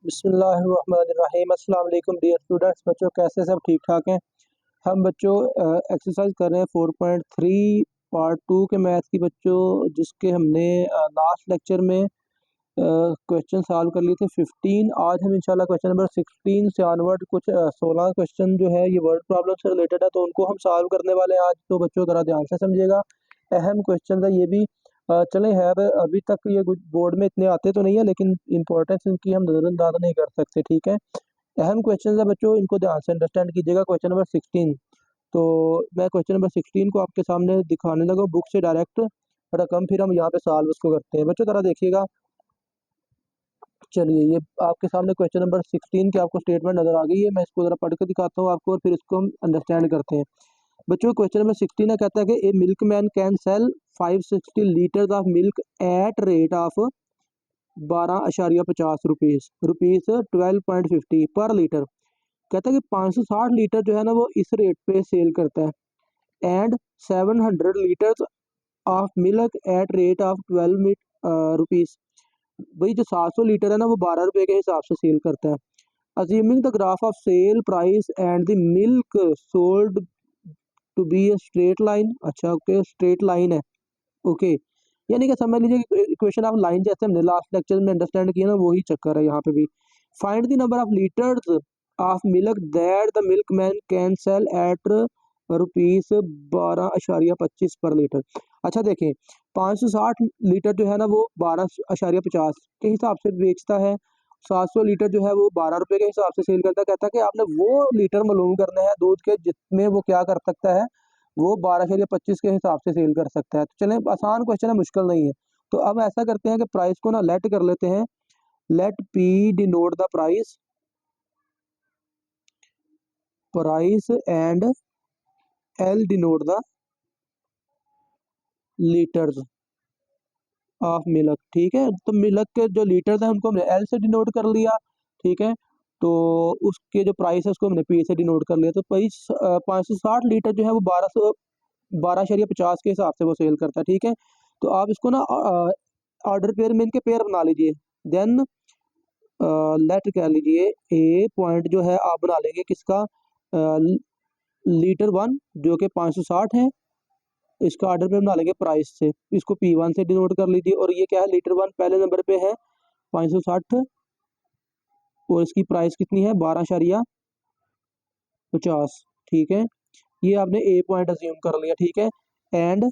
बिस्मिल्लाहिर्रहमानिर्रहीम। अस्सलाम वालेकुम डियर स्टूडेंट्स। बच्चों कैसे सब ठीक ठाक हैं। हम बच्चों एक्सरसाइज कर रहे हैं 4.3 पार्ट 2 के मैथ की बच्चों, जिसके हमने लास्ट लेक्चर में क्वेश्चन सॉल्व कर लिए थे 15। आज हम इंशाल्लाह क्वेश्चन नंबर 16 से ऑनवर्ड कुछ 16 क्वेश्चन जो है ये वर्ड प्रॉब्लम से रिलेटेड है, तो उनको हम सॉल्व करने वाले हैं आज। तो बच्चों ज़रा ध्यान से समझिएगा, अहम क्वेश्चन है ये भी। चलें खैर, अभी तक ये बोर्ड में इतने आते तो नहीं है, लेकिन इंपॉर्टेंस इनकी हम नज़रअंदाज नहीं कर सकते। ठीक है, अहम क्वेश्चन है बच्चों, इनको ध्यान से अंडरस्टैंड कीजिएगा। क्वेश्चन नंबर 16, तो मैं क्वेश्चन नंबर 16 को आपके सामने दिखाने लगा बुक से डायरेक्ट रकम, फिर हम यहाँ पे सॉल्व उसको करते हैं। बच्चों ज़रा देखिएगा, चलिए ये आपके सामने क्वेश्चन नंबर 16 की आपको स्टेटमेंट नजर आ गई है। मैं इसको जरा पढ़ के दिखाता हूँ आपको और फिर इसको हम अंडरस्टैंड करते हैं। बच्चों क्वेश्चन नंबर 16 है, कहता है कि a milk man can sell 560 litres of milk at rate of 12.50 rupees 12.50 per litre. कहता है कि 560 लीटर जो है ना वो इस रेट पे सेल करता है, and 700 litres of milk at rate of 12 rupees. वही जो 700 लीटर है ना वो 12 रुपए के हिसाब से सेल करता है। Assuming the graph of sell price and the milk sold to be a straight line. अच्छा ओके, स्ट्रेट लाइन है। ओके, यानी कि समझ लीजिए इक्वेशन ऑफ लाइन जैसे हमने लास्ट लेक्चर में अंडरस्टैंड किया ना, वही चक्कर है यहाँ पे भी। Find the number of litres of milk that the milk man can sell at rupees 12.25 per litre. अच्छा देखें, 560 लीटर जो है ना वो 12.50 के हिसाब से बेचता है, 700 लीटर जो है वो 12 रुपए के हिसाब से सेल करता है। कहता है कि आपने वो लीटर मालूम करने हैं दूध के जितने वो क्या कर सकता है, वो 12.25 के हिसाब से सेल कर सकता है। तो चलें, आसान क्वेश्चन है, मुश्किल नहीं है। तो अब ऐसा करते हैं कि प्राइस को ना लेट कर लेते हैं। Let P denote the price, and L denote the litres of milk. ठीक है, तो मिल्क के जो लीटर्स हैं उनको हमने एल से डिनोट कर लिया। ठीक है, तो उसके जो प्राइस है उसको हमने पी से डिनोट कर लिया। तो 560 लीटर जो है वो 12.50 के हिसाब से वो सेल करता है। ठीक है, तो आप इसको ना ऑर्डर पेयर में इनके पेयर बना लीजिए। देन लेट कह लीजिए ए पॉइंट जो है आप बना लेंगे किसका, लीटर 1 जो कि 560 है, इसका ऑर्डर पेयर बना लेंगे प्राइस से, इसको P1 से डिनोट कर लीजिए। और ये क्या है, लीटर 1 पहले नंबर पे है 560 और इसकी प्राइस कितनी है 12.50। ठीक है, ये आपने ए पॉइंट अज्यूम कर लिया। ठीक है, एंड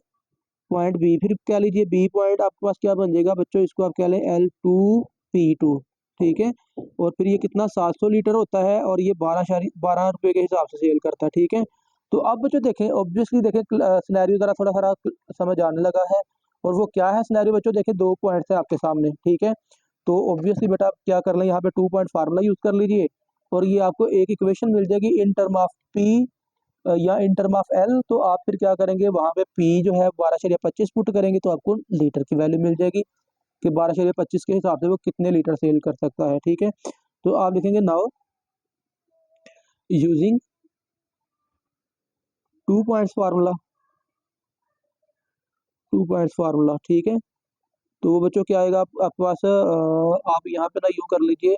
पॉइंट बी फिर क्या लीजिए, बी पॉइंट आपके पास क्या बन जाएगा बच्चों, इसको आप क्या लें L2P2। ठीक है, और फिर ये कितना 700 लीटर होता है और ये 12 रुपए के हिसाब से सेल करता है। ठीक है, तो अब बच्चों देखें, ऑब्वियसली देखें सिनेरियो जरा थोड़ा थोड़ा समझ आने लगा है। और वो क्या है सिनेरियो बच्चों, देखें 2 पॉइंट्स है आपके सामने। ठीक है, तो ऑब्वियसली बेटा आप क्या कर लें, यहाँ पे 2 पॉइंट फार्मूला यूज कर लीजिए और ये आपको एक इक्वेशन मिल जाएगी इन टर्म ऑफ पी या इन टर्म ऑफ एल। तो आप फिर क्या करेंगे, वहां पे पी जो है 12.25 पुट करेंगे तो आपको लीटर की वैल्यू मिल जाएगी कि 12.25 के हिसाब से वो कितने लीटर सेल कर सकता है। ठीक है, तो आप लिखेंगे now using 2 points formula, 2 points formula. ठीक है, तो बच्चों क्या आएगा आपके पास, आप यहाँ पे ना यू कर लीजिए,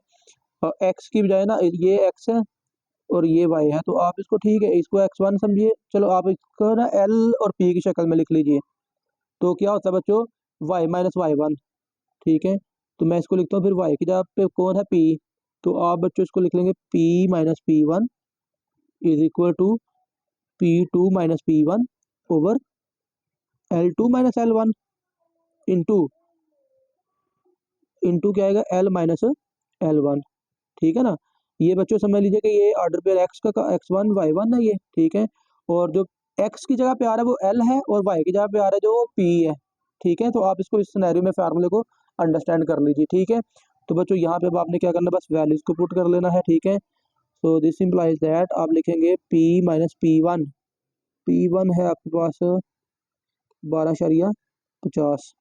एक्स की बजाय ना ये एक्स है और ये वाई है, तो आप इसको ठीक है इसको x1 समझिए। चलो आप इसको ना एल और पी की शक्ल में लिख लीजिए। तो क्या होता है बच्चों, y माइनस वाई वन। ठीक है, तो मैं इसको लिखता हूँ फिर y की जगह पे कौन है p, तो आप बच्चों इसको लिख लेंगे p minus P one is equal to P2 minus P one over L2 minus L1 into into क्या आएगा L माइनस L1। ठीक है ना, ये बच्चों समझ लीजिए कि ये ऑर्डर पेयर एक्स का x1 y1 है ये। ठीक है, और जो एक्स की जगह पे आ रहा है वो एल है और वाई की जगह पे आ रहा है जो पी है। ठीक है, तो आप इसको इस सिनेरियो में फार्मूले को अंडरस्टैंड कर लीजिए। ठीक है, तो बच्चों यहाँ पे अब आपने क्या करना है, बस वैल्यूज को पुट कर लेना है। ठीक है, सो दिस इम्प्लाइज दैट आप लिखेंगे p माइनस पी वन है आपके पास 12.50।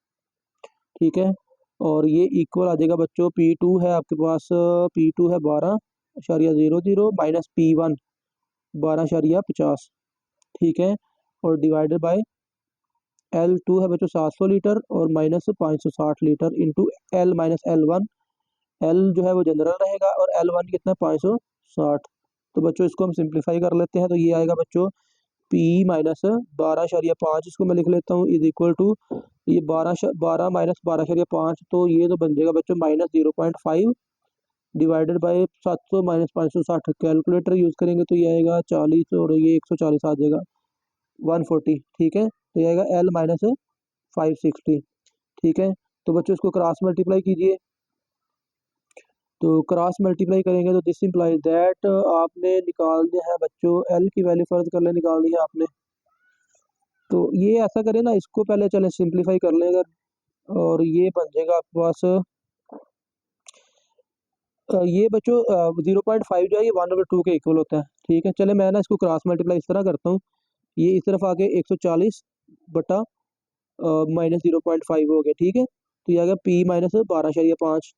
ठीक है, और ये इक्वल आ जाएगा बच्चों P2 है आपके पास, P2 है 12.00 माइनस P1 12.50। ठीक है, और डिवाइडेड बाय L2 है बच्चों 700 लीटर और minus 560 litre into L minus L1 L जो है वो जनरल रहेगा और L1 कितना 560। तो बच्चों इसको हम सिंप्लीफाई कर लेते हैं, तो ये आएगा बच्चों P माइनस 12.5, इसको मैं लिख लेता हूँ इज इक्वल टू ये 12 माइनस 12.5, तो ये तो बन जाएगा बच्चों -0.5 divided by 700 minus 560। Calculator use करेंगे तो ये आएगा 40 और ये 140 आ जाएगा 140। ठीक है, तो ये आएगा L माइनस 560। ठीक है, तो बच्चों इसको क्रॉस मल्टीप्लाई कीजिए, तो क्रॉस मल्टीप्लाई करेंगे तो दिस इम्प्लाइज दैट आपने निकाल दिया है बच्चों L की वैल्यू फर्ज कर ले निकालनी है आपने। तो ये ऐसा करें ना, इसको पहले चलें सिंप्लीफाई कर लें अगर, और ये बन जाएगा आपके पास ये बच्चों 0.5 जो है ये 1/2 के इक्वल होता है। ठीक है, चले मैं ना इसको क्रॉस मल्टीप्लाई इस तरह करता हूँ, ये इस तरफ आके 140 बटा -0.5 हो गया। ठीक है, तो ये आ गया P माइनस 12.5।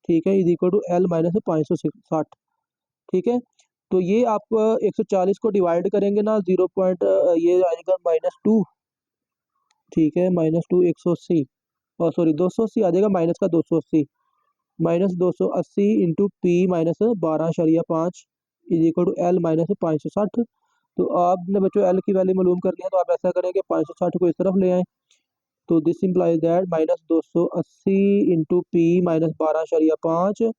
ठीक है, is equal to L minus 560। ठीक है, तो ये आप 140 को डिवाइड करेंगे ना ये आएगा -2। ठीक है, -2 180 और सॉरी 280 आ जाएगा, माइनस का 280 -280 into P minus 12.5 is equal to L minus 560। तो आपने बच्चों L की वैल्यू मालूम कर लिया, तो आप ऐसा करें कि 560 को इस तरफ ले आएँ, तो this implies that -280 into P minus 12.5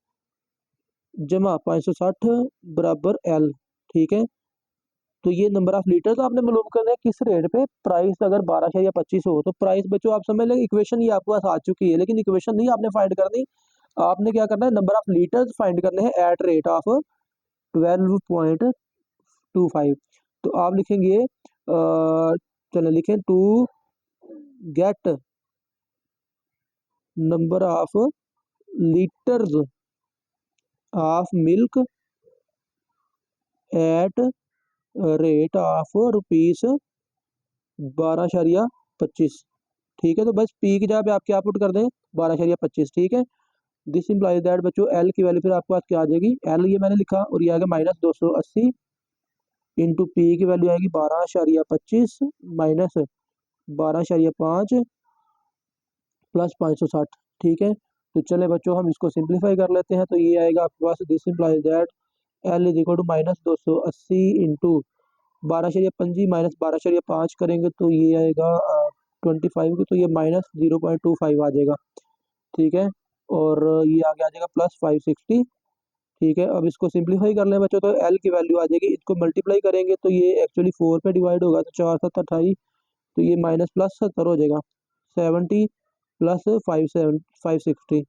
जमा 560 बराबर L। ठीक है, तो ये नंबर ऑफ लीटर तो आपने मालूम करना है किस रेट पे, प्राइस अगर 12.25 हो तो प्राइस बच्चों आप समझ लें इक्वेशन ये आपके पास आ चुकी है, लेकिन इक्वेशन नहीं आपने फाइंड करनी, आपने क्या करना है नंबर ऑफ लीटर्स फाइंड करने हैं एट रेट ऑफ 12.25। तो आप लिखेंगे चलो लिखें to get number of litres of milk at rate of rupees 12.25। ठीक है, तो बस पी की जगह पे आप क्या पुट कर दें 12.25। ठीक है, दिस इम्प्लाइज दैट बच्चों एल की वैल्यू फिर आपके पास क्या आ जाएगी, एल ये मैंने लिखा और ये आ गया -280 इंटू पी की वैल्यू आएगी 12.25 माइनस 12.5 प्लस 560। ठीक है, तो चले बच्चों हम इसको सिंप्लीफाई कर लेते हैं, तो ये आएगा आपके पास this implies that L is equal to -280 into 12.25 minus 12.5 करेंगे तो ये आएगा 25 को, तो ये -0.25 आ जाएगा। ठीक है, और ये आगे आ जाएगा +560। ठीक है, अब इसको सिंप्लीफाई कर लें बच्चों, तो एल की वैल्यू आ जाएगी, इसको मल्टीप्लाई करेंगे तो ये एक्चुअली 4 पे डिवाइड होगा, तो 4 7 28, तो ये -+70 हो जाएगा 70 प्लस 560,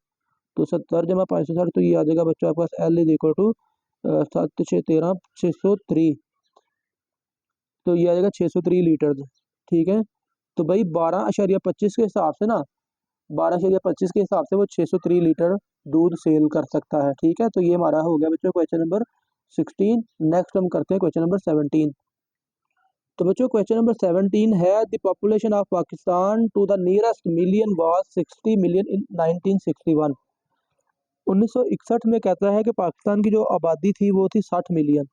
तो 70 जमा 560, तो ये आ जाएगा बच्चों आपके पास एल इज इक्वल टू 7 6 13 603, तो ये आ जाएगा 603 लीटर। ठीक है, तो भाई 12.25 के हिसाब से ना 12.25 के हिसाब से वो 603 लीटर दूध सेल कर सकता है। ठीक है, तो ये हमारा हो गया बच्चों क्वेश्चन नंबर 16। नेक्स्ट हम करते हैं क्वेश्चन नंबर 17। तो बच्चों क्वेश्चन नंबर 17 है the population of Pakistan to the nearest million was 60 million in 1961। 1961 में कहता है कि पाकिस्तान की जो आबादी थी वो थी 60 मिलियन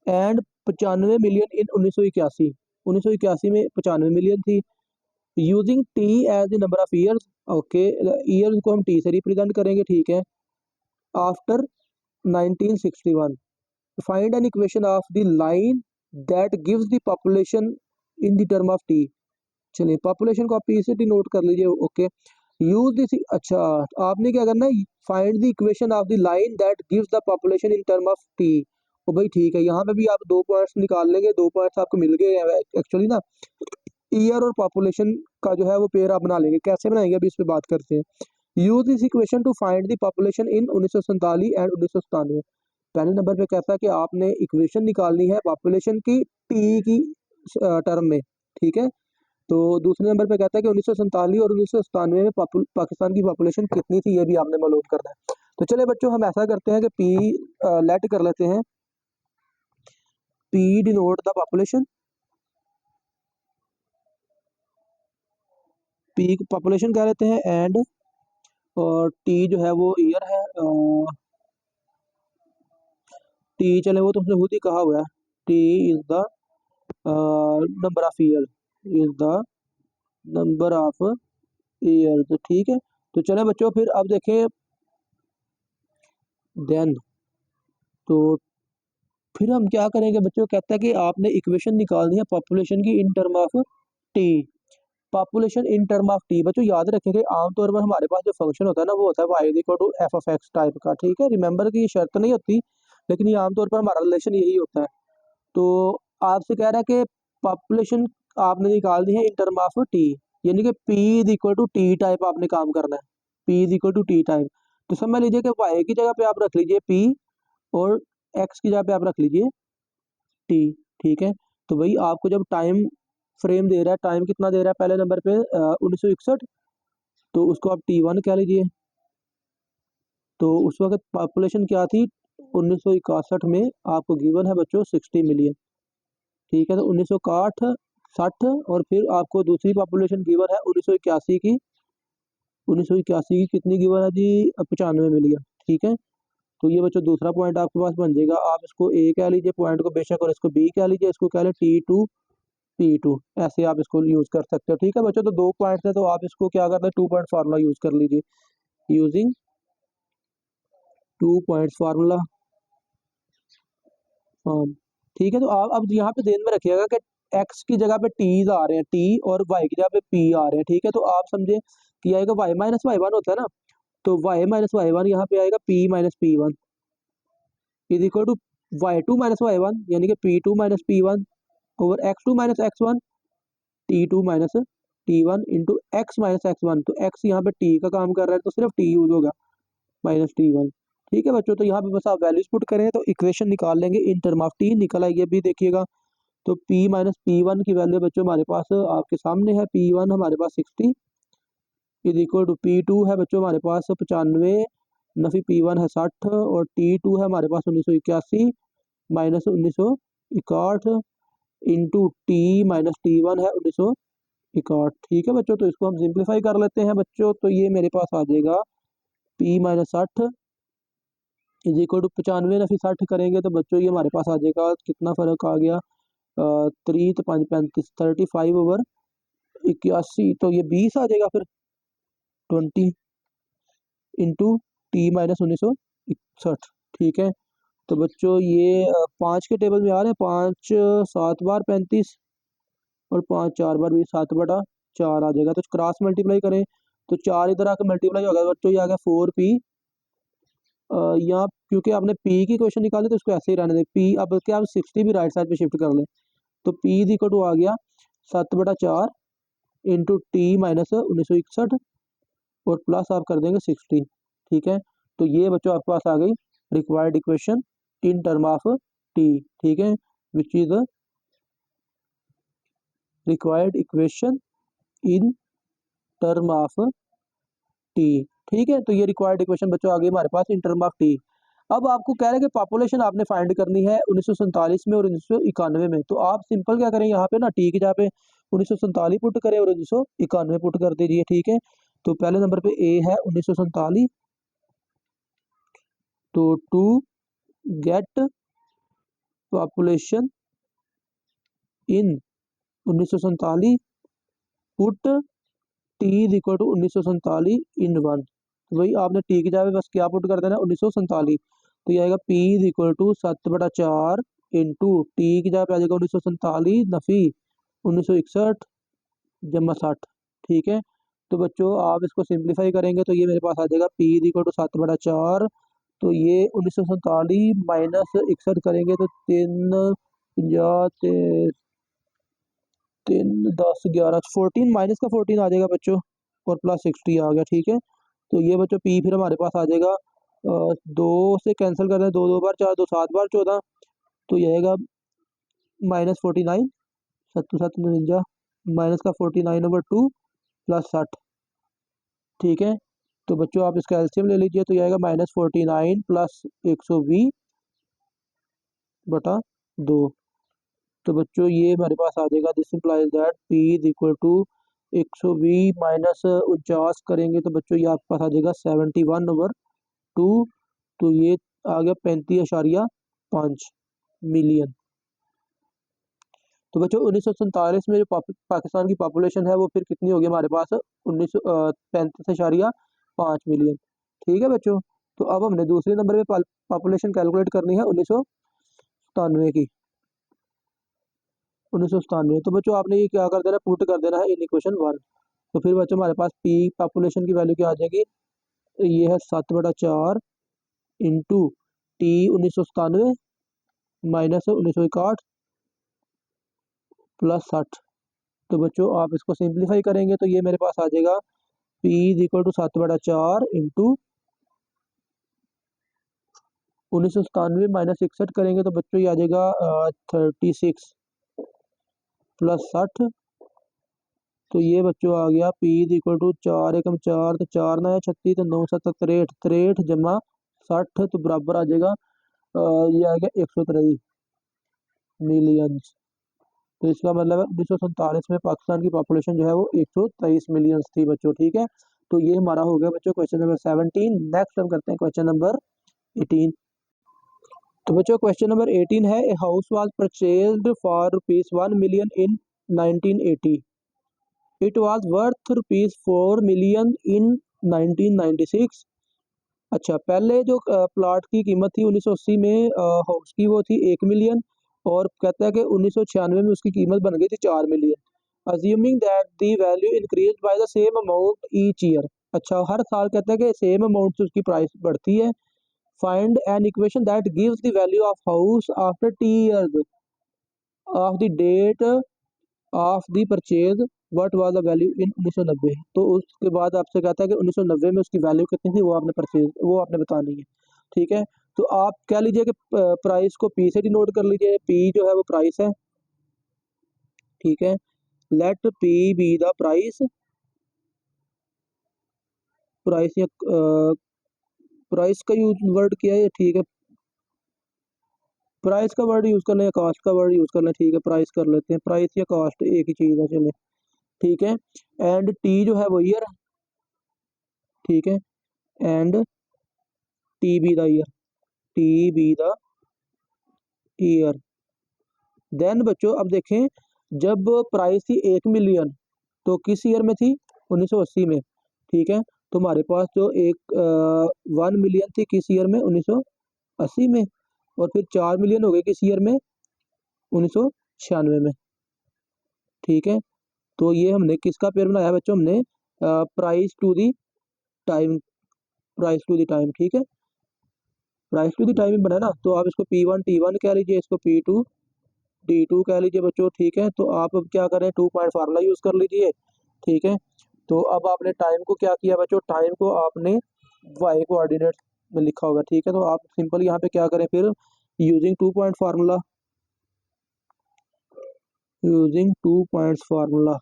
एंड 95 मिलियन इन 1981। 1981 में 95 मिलियन थी। Using T as the number of years, okay years को हम टी से रिप्रेजेंट करेंगे। ठीक है, after 1961 find an equation of the line that gives the population in the term of T. चलिए population को आप पी से डिनोट कर लीजिए। ओके, यूज दिस, अच्छा आपने क्या करना है, find the equation of the line that gives the population in term of T. ओ भाई ठीक है, यहाँ पे भी आप 2 पॉइंट्स निकाल लेंगे, 2 पॉइंट्स आपको मिल गए एक्चुअली ना, ईयर और पॉपुलेशन का जो है वो पेयर आप बना लेंगे। कैसे बनाएंगे अभी इस पे बात करते हैं। Use this equation two find the population in 1947 and 1997। पहले नंबर पे कहता है कि आपने इक्वेशन निकालनी है पॉपुलेशन की टी की टर्म में। ठीक है, तो दूसरे नंबर पे कहता है कि 1947 और 1997 में पाकिस्तान की पॉपुलेशन कितनी थी, ये भी आपने मालूम करना है। तो चले बच्चों हम ऐसा करते हैं कि पी लेट कर लेते हैं, P denote the population, P population कह लेते हैं एंड और टी जो है वो ईयर है, टी चले वो तुमने खुद ही कहा हुआ है, T is the number of year, is the number of year. तो ठीक है, तो चले बच्चों फिर अब देखें देन तो फिर हम क्या करेंगे बच्चों, कहता है कि आपने इक्वेशन निकालनी है पॉपुलेशन की इन term of T. Population in term of T बच्चों याद रखेंगे, आमतौर पर हमारे पास जो फंक्शन होता है ना वो होता है Y equal to F of X type का, ठीक है। रिमेंबर की ये शर्त नहीं होती, लेकिन ये आमतौर पर हमारा रिलेशन यही होता है। तो आपसे कह रहा है कि पॉपुलेशन आपने निकालनी है इन टर्म ऑफ टी, यानी कि P is equal to T type आपने काम करना है, P is equal to T type. तो समझ लीजिए कि वाई की जगह पे आप रख लीजिए पी और एक्स की जगह पे आप रख लीजिए टी, ठीक है। तो भाई आपको जब टाइम फ्रेम दे रहा है, टाइम कितना दे रहा है पहले नंबर पे 1961, तो उसको आप T1 कह लीजिए। तो उस वक्त पॉपुलेशन क्या थी 1961 में, आपको गिवन है बच्चों 60 मिलियन, ठीक है। तो 1961 60 और फिर आपको दूसरी पॉपुलेशन गिवन है 1981 की, 1981 की कितनी गिवन है जी 95 मिलियन, ठीक है। तो ये बच्चों दूसरा पॉइंट आपके पास बन जाएगा, आप इसको ए कह लीजिए पॉइंट को बेशक, और इसको बी कह लीजिए, इसको कह लें T2 P2, ऐसे आप इसको यूज कर सकते हो, ठीक है बच्चों। तो दो पॉइंट्स है, तो आप इसको क्या करते हैं 2 पॉइंट फार्मूला यूज कर लीजिए, यूजिंग 2 पॉइंट्स फार्मूला फॉर्म, ठीक है। तो आप अब यहाँ पे ध्यान में रखिएगा कि एक्स की जगह पे टीज आ रहे हैं, टी, और वाई की जगह पे पी आ रहे हैं, ठीक है। तो आप समझे कि आएगा वाई माइनस वाई वन होता है ना, तो वाई माइनस वाई वन यहाँ पे आएगा P minus P one is equal to Y two minus Y one, यानी कि P two minus P one over X two minus X one, T two minus T one into X minus X one. तो X यहाँ पे T का काम कर रहा है, तो सिर्फ टी यूज होगा, माइनस T1, ठीक है बच्चों। तो यहाँ पे बस आप वैल्यूज पुट करें तो इक्वेशन निकाल लेंगे इन टर्म ऑफ टी, निकल आएगी अभी देखिएगा। तो P माइनस पी वन की वैल्यू बच्चों हमारे पास आपके सामने है, P1 हमारे पास 60 इज इक्वल टू P2 है बच्चों हमारे पास 95, नफी P1 है 60, और T2 है हमारे पास 1981 minus 1961 into T minus T1 है 1961, ठीक है बच्चों। तो इसको हम सिंप्लीफाई कर लेते हैं बच्चों, तो ये मेरे पास आ जाएगा P minus 60 is equal to 95 नफी 60 करेंगे तो बच्चों ये हमारे पास आ जाएगा, कितना फर्क आ गया 3 तो 5 35 35 ओवर 81, तो ये 20 आ जाएगा फिर 20 इंटू टी माइनस 1961, ठीक है। तो बच्चों ये 5 के टेबल में आ रहे हैं, 5 7 बार 35 और 5 4 बार 20, 7/4 आ जाएगा। तो क्रॉस मल्टीप्लाई करें तो 4 इधर आकर मल्टीप्लाई होगा बच्चों, ये आ गया 4P। यहाँ क्योंकि आपने पी की क्वेश्चन निकाली तो उसको ऐसे ही रहने दें, पी अब क्या आप 60 भी राइट साइड पे शिफ्ट कर लें, तो पी इक्वल टू आ गया 7/4 इंटू टी माइनस 1961 और प्लस आप कर देंगे 60, ठीक है। तो ये बच्चों आपके पास आ गई required equation in term of T, ठीक है, which is required equation in term of T, ठीक है। तो ये रिक्वायर्ड इक्वेशन बच्चों आ गई हमारे पास इन टर्म ऑफ टी। अब आपको कह रहे हैं कि पॉपुलेशन आपने फाइंड करनी है 1947 में और 1991 में, तो आप सिंपल क्या करें यहाँ पे ना टी की जगह पे 1947 पुट करें और 1991 पुट कर दीजिए, ठीक है। तो पहले नंबर पे ए है 1947, तो to get population in 1947 put T is equal to 1947 in one. तो भाई आपने टी की जगह पे बस क्या पुट कर देना 1947, तो ये आएगा P is equal to 7/4 into T की जगह पे आ जाएगा 1947 नफी 1961 जमा 60, ठीक है। तो बच्चों आप इसको सिंप्लीफाई करेंगे तो ये मेरे पास आ जाएगा P इज इक्वल टू 7/4, तो ये 1947 माइनस 61 करेंगे तो 3 50 3 10 11 14 माइनस का 14 आ जाएगा बच्चों, और प्लस 60 आ गया, ठीक है। तो ये बच्चों पी फिर हमारे पास आ जाएगा 2 से कैंसिल कर दें, 2 2 बार 4 2 7 बार 14, तो ये आएगा -49 7 7 49 माइनस का 49 ओवर 2 प्लस 60, ठीक है। तो बच्चों आप इसका एलसीएम ले लीजिए, तो ये आएगा -49 प्लस 120 बटा 2। तो बच्चों ये हमारे पास आ जाएगा, this implies that P is equal to 120 minus 49 करेंगे तो बच्चों ये आपके पास आ जाएगा 71 ओवर 2, तो ये आ गया 35.5 मिलियन। तो बच्चों 1947 में जो पाकिस्तान की पॉपुलेशन है वो फिर कितनी होगी हमारे पास 35.5 मिलियन, ठीक है बच्चों। तो अब हमने दूसरे नंबर पे पॉपुलेशन कैलकुलेट करनी है 1997 की। 1997, तो बच्चों आपने ये क्या कर देना, पुट कर देना है इन इक्वेशन 1। तो फिर बच्चों हमारे पास पी पॉपुलेशन की वैल्यू क्या आ जाएगी, तो ये है 7/4 इंटू टी 1997 माइनस 1961 प्लस 60। तो बच्चों आप इसको सिंप्लीफाई करेंगे तो ये मेरे पास आ जाएगा P is equal to 7/4 into 1997 minus 61 करेंगे तो बच्चों ये आ जाएगा 36 प्लस 60। तो ये बच्चों आ गया पी इज इक्वल टू 4 एकम 4, तो 4 ना है 36, तो 9 7 63, 63 जमा 60 तो बराबर आ जाएगा ये आ गया 123 मिलियंस। तो इसका मतलब है 1947 में पाकिस्तान की पॉपुलेशन जो है वो 123 मिलियंस थी बच्चों, ठीक है। तो ये हमारा हो गया बच्चों क्वेश्चन नंबर 17। नेक्स्ट हम करते हैं क्वेश्चन नंबर 18। तो बच्चों क्वेश्चन नंबर 18 है, a house was purchased for ₹1 million in 1980, it was worth ₹4 million in 1996। अच्छा, पहले जो प्लॉट की कीमत थी 1980 में हाउस की, वो थी 1 मिलियन, और कहता है कि 1996 में उसकी कीमत बन गई थी 4 million. Assuming that the value increase by the same amount each year. अच्छा, हर साल कहता है कि सेम अमाउंट से उसकी प्राइस बढ़ती है। Find an equation that gives the value of house after T years of the date of the purchase, what was the value in 1990। तो उसके बाद आपसे कहता है कि 1990 में उसकी वैल्यू कितनी थी, वो आपने बतानी है, ठीक है। तो आप कह लीजिए कि प्राइस को पी से डिनोट कर लीजिए, पी जो है वो प्राइस है, ठीक है। Let P be the price, price या प्राइस का यूज वर्ड किया है, ठीक है। प्राइस का वर्ड यूज कर लें या कॉस्ट का वर्ड यूज कर लें, ठीक है, प्राइस कर लेते हैं, प्राइस या कॉस्ट एक ही चीज है, चले, ठीक है। एंड टी जो है वो ईयर, ठीक है, and T be the year, T be the year. Then बच्चों अब देखें, जब प्राइस थी 1 मिलियन तो किस ईयर में थी, 1980 में, ठीक है। तो हमारे पास जो 1 मिलियन थी किस ईयर में, 1980 में, और फिर 4 मिलियन हो गए किस ईयर में, 1996 में, ठीक है। तो ये हमने किसका पेयर बनाया है बच्चों, हमने price to the time, price to the time, ठीक है, प्राइस टू दी टाइम बनाया ना। तो आप इसको P1 T1 कह लीजिए, इसको P2 कह लीजिए बच्चों, ठीक है। तो आप अब क्या करें, 2 पॉइंट फार्मूला यूज कर लीजिए, ठीक है। तो अब आपने टाइम को क्या किया बच्चों, टाइम को आपने वाई कोऑर्डिनेट में लिखा होगा, ठीक है। तो आप सिंपल यहाँ पे क्या करें फिर, using 2 point formula, using 2 points formula.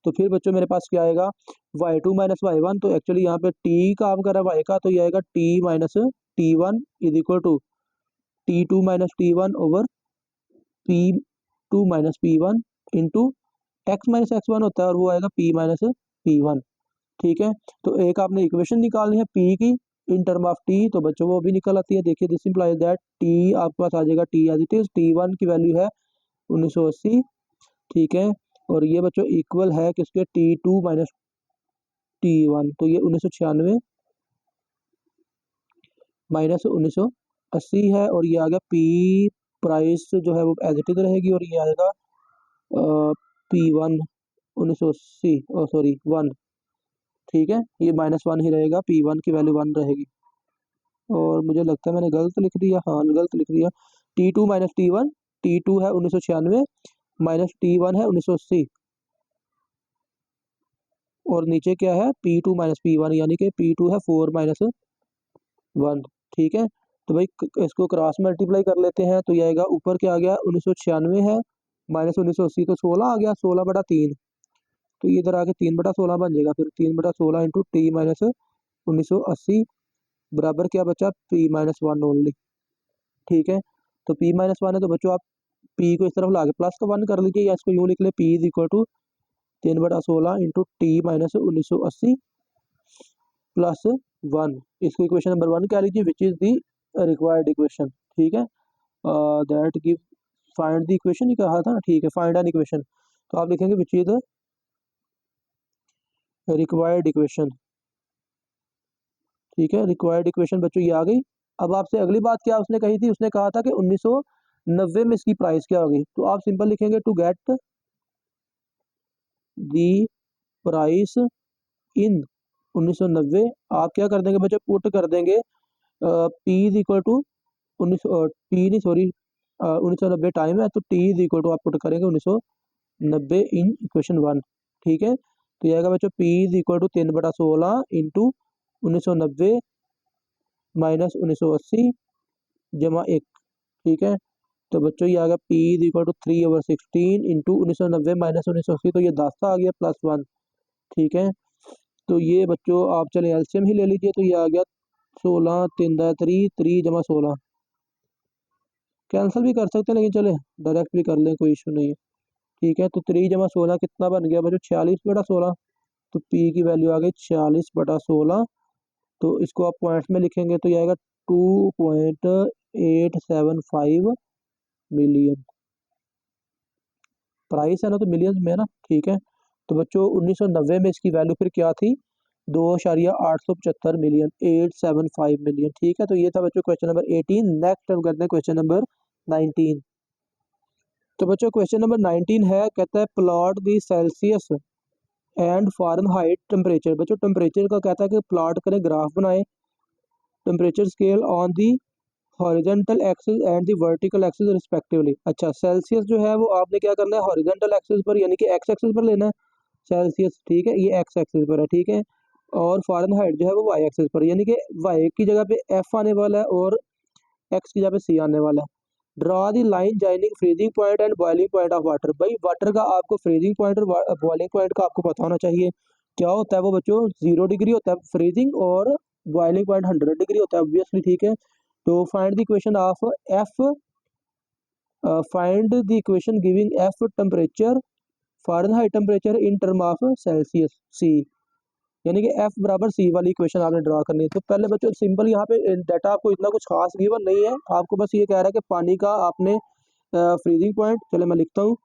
तो फिर बच्चों मेरे पास क्या आएगा, y2 माइनस y1, तो एक्चुअली यहाँ पे t काम कर रहा है y का, तो ये आएगा t minus T1 is equal to T2 minus T1 over P2 minus P1 into x minus x1 होता है, और वो आएगा p माइनस P1, ठीक है। तो एक आपने इक्वेशन निकालनी है p की इन टर्म ऑफ t, तो बच्चों वो भी निकल आती है, देखिए दिस इंप्लाइज दैट t आपके पास आ जाएगा t as it is, T1 की वैल्यू है 1980, ठीक है। और ये बच्चों इक्वल है किसके, T2 माइनस T1, तो ये 1996 माइनस 1980 है, और ये आ गया p प्राइस जो है वो एज इट इज रहेगी, और ये आएगा P1 1980, सॉरी 1, ठीक है, ये -1 ही रहेगा, P1 की वैल्यू 1 रहेगी। और मुझे लगता है मैंने गलत लिख दिया, हाँ गलत लिख दिया, T2 माइनस T1, T2 है 1996 माइनस T1 है 1980, और नीचे क्या है, P2 माइनस P1, यानी कि P2 है 4 माइनस 1, ठीक है। तो भाई इसको क्रॉस मल्टीप्लाई कर लेते हैं, तो ये आएगा, ऊपर क्या आ गया 1996 है माइनस 1980, तो 16 आ गया, 16/3, तो ये इधर आके 3/16 बन जाएगा, फिर 3/16 इंटू टी माइनस 1980 बराबर क्या बचा, P-1 ओनली, ठीक है। तो P-1 है, तो बच्चों आप P को इस तरफ ला के प्लस का 1 कर लीजिए, या इसको यूँ लिख ले, P is equal to 3/16 into T minus 1980 plus 1। इसको इक्वेशन नंबर 1 कह लीजिए, which is the required equation, ठीक है। That give, find the equation ही कहा था ना, ठीक है, फाइंड एन इक्वेशन, तो आप लिखेंगे which is the required equation, ठीक है, रिक्वायर्ड इक्वेशन बच्चों ये आ गई। अब आपसे अगली बात क्या उसने कही थी, उसने कहा था कि 1990 में इसकी प्राइस क्या होगी। तो आप सिंपल लिखेंगे to get the price in 1990। आप क्या कर देंगे बच्चों, पुट कर देंगे P is equal to 1990 time है, तो टी इज इक्वल टू आप पुट करेंगे 1990 इन इक्वेशन 1। ठीक है, तो ये आएगा बच्चों P is equal to 3/16 into 1990 minus 1980 जमा 1। ठीक है, तो बच्चों ये आ गया P is equal to 3/16 into 1990 minus 1980, तो ये 10 आ गया प्लस 1। ठीक है, तो ये बच्चों आप चले एलसीएम ही ले लीजिए, तो ये आ गया 16 3 जमा 16। कैंसिल भी कर सकते हैं लेकिन चले डायरेक्ट भी कर लें, कोई इशू नहीं है। ठीक है, तो 3 जमा 16 कितना बन गया बच्चों, 46/16। तो पी की वैल्यू आ गई 46/16। तो इसको आप पॉइंट्स में लिखेंगे तो ये आएगा 2.875 मिलियन। प्राइस है ना तो मिलियंस में है ना। ठीक है, तो बच्चों 1990 में इसकी वैल्यू फिर क्या थी, 2.875 मिलियन, 875 मिलियन। ठीक है, तो ये था बच्चों क्वेश्चन नंबर 18। नेक्स्ट हम करते हैं क्वेश्चन नंबर 19। तो बच्चों क्वेश्चन नंबर 19 है, कहता है plot the Celsius and Fahrenheit temperature. बच्चों टेम्परेचर का कहता है कि प्लॉट करें, ग्राफ बनाएं, temperature scale on the horizontal axis and the vertical axis respectively. अच्छा, सेल्सियस जो है वो आपने क्या करना है, हॉरिजॉन्टल एक्सिस पर यानी कि एक्स एक्सिस पर लेना है सेल्सियस। ठीक है, ये एक्स एक्सिस पर है। ठीक है, और फ़ारेनहाइट जो है वो वाई एक्सिस पर, यानी कि वाई की जगह पे एफ आने वाला है और एक्स की जगह पे सी आने वाला है। Draw the line joining freezing point and boiling point of water. भाई वाटर का आपको फ्रीजिंग पॉइंट और बॉइलिंग पॉइंट का आपको पता होना चाहिए। क्या होता है वो बच्चों, 0 डिग्री होता है फ्रीजिंग और बॉइलिंग पॉइंट 100 डिग्री होता है ऑब्वियसली। ठीक है, तो find the equation of F, find the equation giving F temperature Fahrenheit temperature in term of Celsius C, यानी कि एफ बराबर सी वाली इक्वेशन आपने ड्रा करनी है। तो पहले बच्चों सिंपल यहाँ पे डाटा आपको इतना कुछ खास गिवन नहीं है, आपको बस ये कह रहा है कि पानी का आपने फ्रीजिंग पॉइंट, चले मैं लिखता हूँ,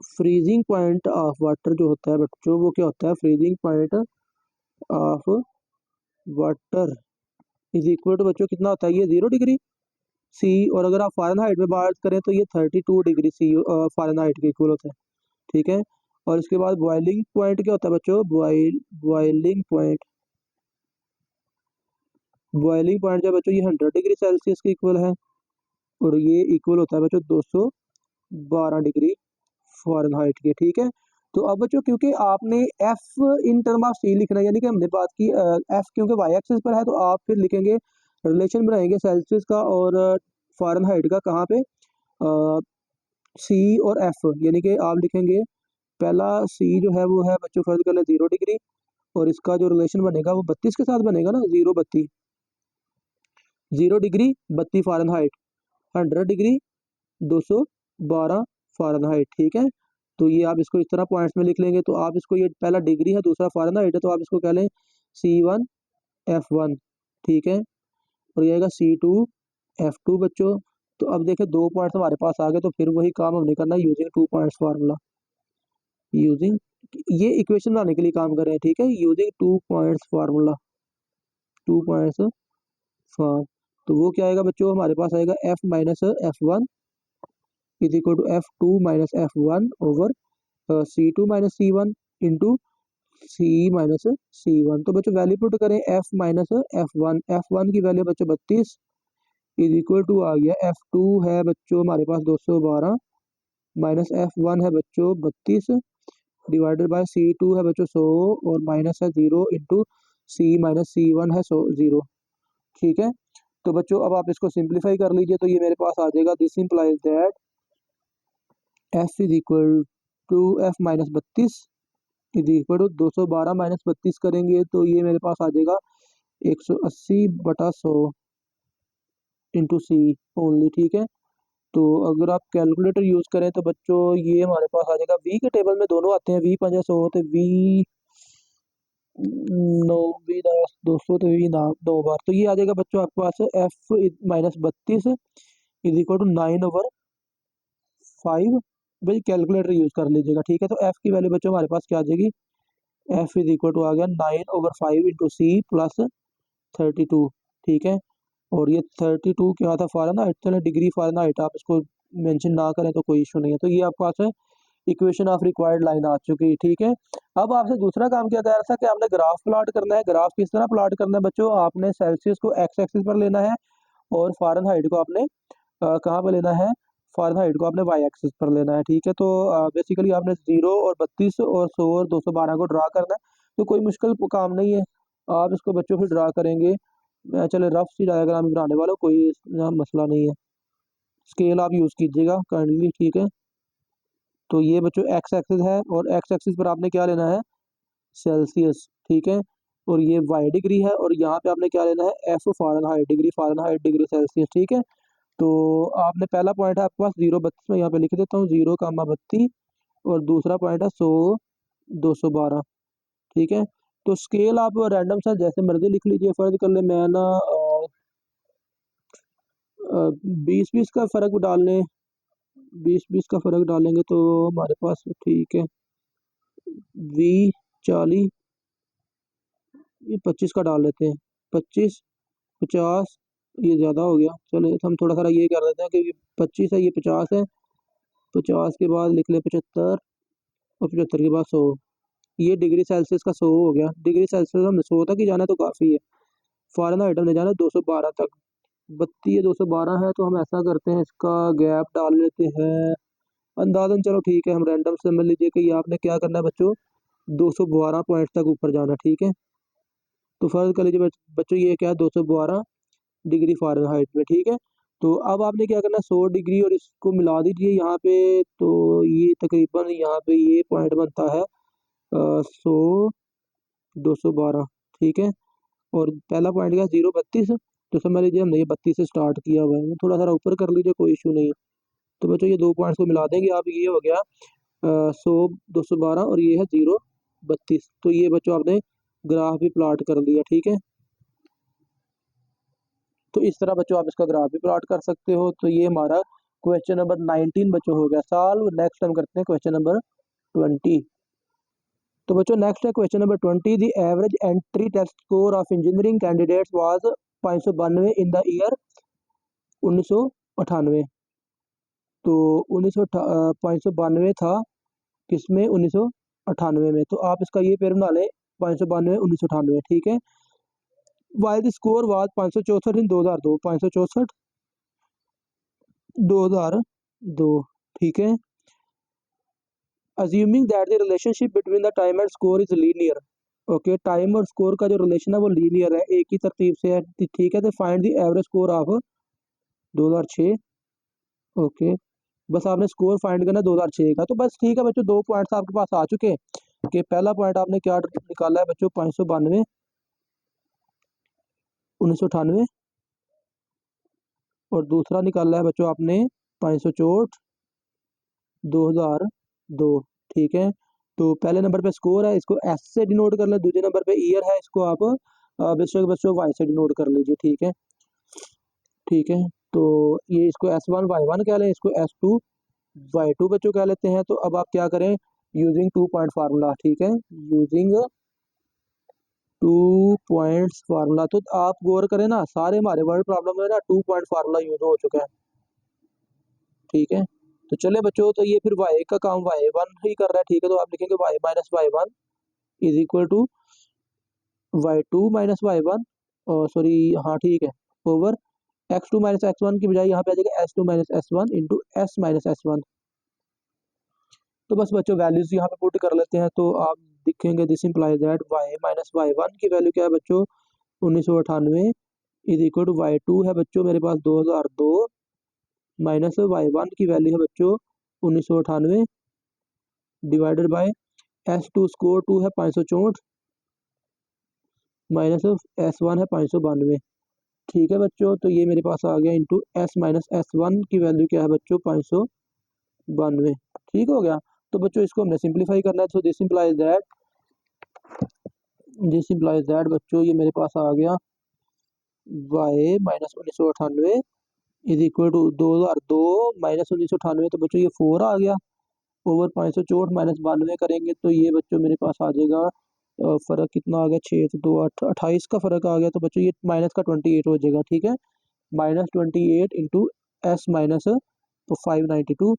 फ्रीजिंग पॉइंट ऑफ वाटर जो होता है बच्चों वो क्या होता है, freezing point of water is equal to बच्चों कितना होता है, ये 0 डिग्री सी। और अगर आप फ़ारेनहाइट में बात करें तो ये 32 डिग्री सी फ़ारेनहाइट के इक्वल होता है। ठीक है, और इसके बाद बॉइलिंग पॉइंट क्या होता है बच्चों, बॉइलिंग पॉइंट जो है बच्चों ये 100 डिग्री सेल्सियस के इक्वल है, और ये इक्वल होता है बच्चों 212 डिग्री फ़ारेनहाइट के। ठीक है, तो अब बच्चों क्योंकि आपने एफ इन टर्म ऑफ सी लिखना है, यानी कि हमने बात की एफ क्योंकि वाई एक्सिस पर है, तो आप फिर लिखेंगे रिलेशन बनाएंगे सेल्सियस का और फ़ारेनहाइट का, कहाँ पे, सी और एफ, यानी कि आप लिखेंगे पहला सी जो है वो है बच्चों फर्ज कर ले 0 डिग्री, और इसका जो रिलेशन बनेगा वो 32 के साथ बनेगा ना, 0 डिग्री 32 फ़ारेनहाइट, 100 डिग्री 212 फ़ारेनहाइट। ठीक है, तो ये आप इसको इस तरह पॉइंट्स में लिख लेंगे। तो आप इसको, ये पहला डिग्री है दूसरा फ़ारेनहाइट है, तो आप इसको कह लें C1 F1। ठीक है, और ये आएगा C2 F2 बच्चों। तो अब देखें 2 पॉइंट्स हमारे पास आ गए, तो फिर वही काम हमने करना है यूजिंग 2 पॉइंट्स फार्मूला, यूजिंग ये इक्वेशन बनाने के लिए काम कर रहे हैं। ठीक है, using 2 points formula, 2 points form, तो वो क्या आएगा बच्चों, हमारे पास आएगा F minus F1 is equal to F2 minus F1 over C2 minus C1 into C minus C1। तो बच्चों वैल्यू पुट करें F माइनस F1 की वैल्यू बच्चों 32 इज इक्वल टू आ गया F2 है बच्चों हमारे पास 212 माइनस F1 है बच्चों 32 डिवाइडेड बाय C2 है बच्चों 100 और माइनस है 0 इंटू C माइनस C1 है 0। ठीक है, तो बच्चों अब आप इसको सिंप्लीफाई कर लीजिए, तो ये मेरे पास आ जाएगा, this implies that F is equal to F minus 32 is equal to 212 minus 32 करेंगे तो ये मेरे पास आ जाएगा 180/100 इंटू सी ओनली। ठीक है, तो अगर आप कैलकुलेटर यूज़ करें तो बच्चों ये हमारे पास आ जाएगा, वी के टेबल में दोनों आते हैं, वी 500 तो वी 9 वी 10 200 तो वी ना 2 बार, तो ये आ जाएगा बच्चों आपके पास F minus 32 is equal to 9/5। भाई कैलकुलेटर यूज़ कर लीजिएगा। ठीक है, तो F की वैल्यू बच्चों हमारे पास क्या आ जाएगी, एफ इज इक्वल टू आ गया 9/5 इंटू सी प्लस 32, ठीक है। और ये 32 क्या था, फ़ारेनहाइट, चलो डिग्री फ़ारेनहाइट, आप इसको मेंशन ना करें तो कोई इशू नहीं है। तो ये आपके पास है इक्वेशन ऑफ रिक्वायर्ड लाइन आ चुकी है, ठीक है। अब आपसे दूसरा काम क्या कह रहा था कि आपने ग्राफ प्लॉट करना है। ग्राफ किस तरह प्लॉट करना है बच्चों, आपने सेल्सियस को एक्स एक्सिस पर लेना है और फ़ारेनहाइट को आपने कहाँ पर लेना है, फ़ारेनहाइट को आपने वाई एक्सिस पर लेना है, ठीक है। तो बेसिकली आपने 0 और 32 और 100 और 212 को ड्रा करना है। तो कोई मुश्किल काम नहीं है, आप इसको बच्चों फिर ड्रा करेंगे। मैं चले रफ सी डायग्राम बनाने वाला हूँ, कोई यहाँ मसला नहीं है। स्केल आप यूज़ कीजिएगा काइंडली, ठीक है। तो ये बच्चों एक्स एक्सिस है और एक्स एक्सिस पर आपने क्या लेना है, सेल्सियस, ठीक है। और ये वाई डिग्री है और यहाँ पे आपने क्या लेना है, एफ फ़ारेनहाइट डिग्री सेल्सियस, ठीक है। तो आपने पहला पॉइंट है आपके पास 0 32 में यहाँ पे लिख देता हूँ 0, 32 और दूसरा पॉइंट है 100 212, ठीक है। तो स्केल आप रैंडम सा जैसे मर्जी लिख लीजिए, फर्ज कर ले मैं ना 20-20 का फ़र्क डाल लें, 20-20 का फ़र्क डालेंगे तो हमारे पास ठीक है 20 40, ये 25 का डाल लेते हैं, 25 50, ये ज़्यादा हो गया, चलो हम थोड़ा सा ये कर देते हैं कि 25 है, ये 50 है, 50 के बाद लिख ले 75 और 75 के बाद 100, ये डिग्री सेल्सियस का 100 हो गया। डिग्री सेल्सियस हमने 100 तक ही जाना है तो काफ़ी है। फ़ारेनहाइट हमने जाना है 212 तक, 32 212 है, तो हम ऐसा करते हैं इसका गैप डाल लेते हैं अंदाज़न, चलो ठीक है, हम रैंडम से समझ लीजिए कि ये आपने क्या करना है बच्चों, 212 पॉइंट तक ऊपर जाना, ठीक है। तो फर्ज कर लीजिए बच्चों ये क्या है 212 डिग्री फ़ारेनहाइट में, ठीक है। तो अब आपने क्या करना है 100 डिग्री और इसको मिला दीजिए यहाँ पे, तो ये तकरीबन यहाँ पे ये पॉइंट बनता है 100 212, ठीक है। और पहला पॉइंट क्या 0 32, तो समझ लीजिए हमने ये 32 से स्टार्ट किया हुआ है, थोड़ा सा ऊपर कर लीजिए कोई इशू नहीं है। तो बच्चों ये दो पॉइंट्स को मिला देंगे आप, ये हो गया 100 212 और ये है 0 32। तो ये बच्चों आपने ग्राफ भी प्लॉट कर दिया, ठीक है। तो इस तरह बच्चों आप इसका ग्राफ भी प्लॉट कर सकते हो। तो ये हमारा क्वेश्चन नंबर 19 बच्चों हो गया सॉल्व। नेक्स्ट हम करते हैं क्वेश्चन नंबर 20। तो बच्चों नेक्स्ट है question number 20। The average entry test score of engineering candidates was 592 in the year 1998। तो 592 था किसमें, 1998 में। तो आप इसका ये पेयर बना लें 592 1998, ठीक है। वाइल द स्कोर वाज 564 इन 2002, 564 2002, ठीक है। Assuming that the relationship between the time and score is linear, okay, time और स्कोर का जो रिलेशन है वो लीनियर है, एक ही तरतीब से है, ठीक है। तो find the average score of 2006, okay. बस आपने स्कोर फाइंड करना 2006 का, तो बस ठीक है बच्चों, दो पॉइंट्स आपके पास आ चुके हैं कि पहला पॉइंट आपने क्या निकाला है बच्चों 592 1998 और दूसरा निकाला है बच्चों आपने 564 2002, ठीक है। तो पहले नंबर पे स्कोर है, इसको एस से डिनोट कर ले, दूसरे नंबर पे ईयर है, इसको आप बेशक बच्चों वाई से डिनोट कर लीजिए, ठीक है, ठीक है। तो ये इसको S1 Y1 कह लें, इसको S2 Y2 बच्चों कह लेते हैं। तो अब आप क्या करें, यूजिंग 2 पॉइंट फार्मूला, ठीक है, यूजिंग 2 पॉइंट्स फार्मूला। तो आप गौर करें ना, सारे हमारे वर्ड प्रॉब्लम में ना 2 पॉइंट फार्मूला यूज हो चुका है, ठीक है। तो चले बच्चों, तो ये फिर y का काम y1 ही कर रहा है, ठीक है। तो आप लिखेंगे y minus y1 is equal to y2 minus y1, और सॉरी, हाँ ठीक है, ओवर x2 माइनस x1 की बजाय यहाँ पे आ जाएगा s2 minus s1 into s minus s1। तो बस बच्चों वैल्यूज यहाँ पे पुट कर लेते हैं, तो आप दिखेंगे this implies that y minus y1 की वैल्यू क्या है बच्चों 1998 इज इक्वल टू y2 है बच्चों मेरे पास 2002 माइनस y1 की वैल्यू है बच्चों 1998 डिवाइडेड बाय S2 स्कोर 2 है 564 माइनस S1 है 592, ठीक है बच्चों। तो ये मेरे पास आ गया इंटू S माइनस S1 की वैल्यू क्या है बच्चों 592, ठीक हो गया। तो बच्चों इसको हमने सिंप्लीफाई करना है, तो दिस इंप्लाइज दैट बच्चों ये मेरे पास आ गया y minus 1998 is equal to 2002 minus 1998, तो बच्चों ये 4 आ गया ओवर 564 माइनस 92 करेंगे तो ये बच्चों मेरे पास आ जाएगा फ़र्क कितना आ गया, 6 तो 2 8 28 का फ़र्क आ गया, तो बच्चों ये माइनस का 28 हो जाएगा, ठीक है। -28 इंटू एस माइनस तो 592